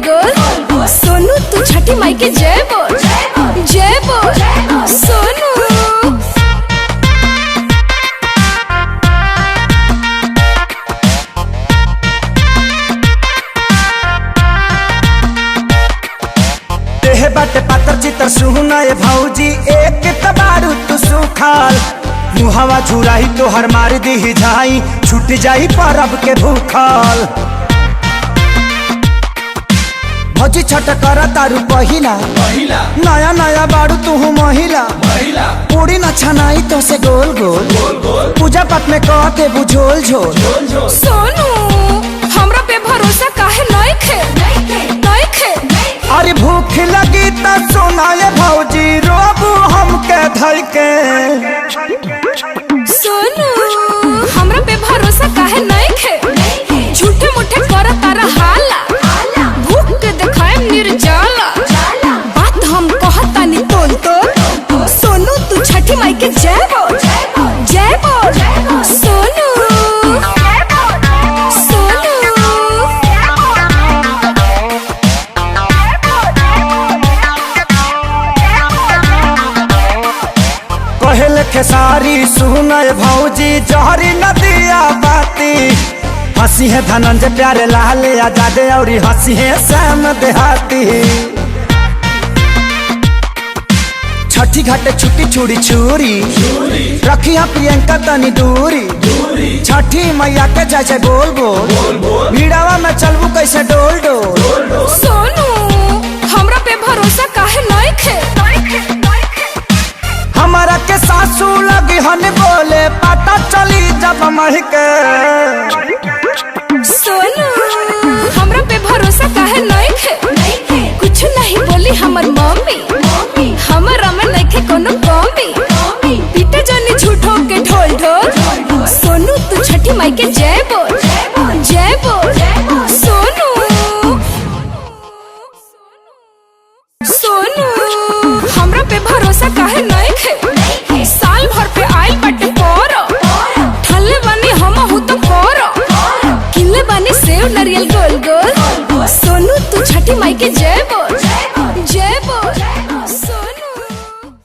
गोल। सोनू तू छठी माई के जय बोल, जय बोल सोनू। देह बाटे पातर चितर सुनाए भौजी एक तबारू तू सुखाल। मुहावा झुराही तो हर मार दी जाई छूट जाई परब के भूखल। भौजी छठ कर तारू पहिला नया नया बारू तू महिला। पूरी न छनाई तो से गोल गोल पूजा पाठ में कह दे बुझोल झोल। सोनू हमरा पे भरोसा काहे नहीं खे। अरे भूख लगी त सुनाए भौजी रोबू हमके धई के। सोनू हमरा पे भरोसा काहे नहीं खे। झूठे मूठे कर तारा हाला, भूख के दिखाए निर्जाला। बात हम कहता नहीं तोल तो। सोनू तू छठी माई के जय बोल, जय बोल सोनू। कहल खेसारी सुनय भौजी जहरी नदिया बाती। हंसी है धनंजय प्यारे लाल आजाद और हंसी है श्याम देहाती। छठी घाटे छुट्टी छुड़ी छुरी रखी है प्रियंका तनी दूरी। छठी मैया के जय जय बोल बोल भीड़ावा में चलबू कैसे डोल डोल। सोनू हमरा पे भरोसा काहे नहीं खे। हमारा के सासू लगी हन बोले पता चली जब महके। सोनू हमरा पे भरोसा काहे नहीं खे। कुछ नहीं बोली हमर मम्मी, हमरा में नहीं खे कोनो कमी। पीटे जानी झूठो के ढोल ढोल। सोनू तू छठी माई के जय बोल, जय बोल सोनू। सोनू हमरा पे भरोसा काहे नहीं खे। साल भर पे आइल बटे पोरो ठल्ले बनी हम हूँ तो पोरो। किले बनी सेव नारियल गोल गोल। सोनू तू छठी माई के जय बोल।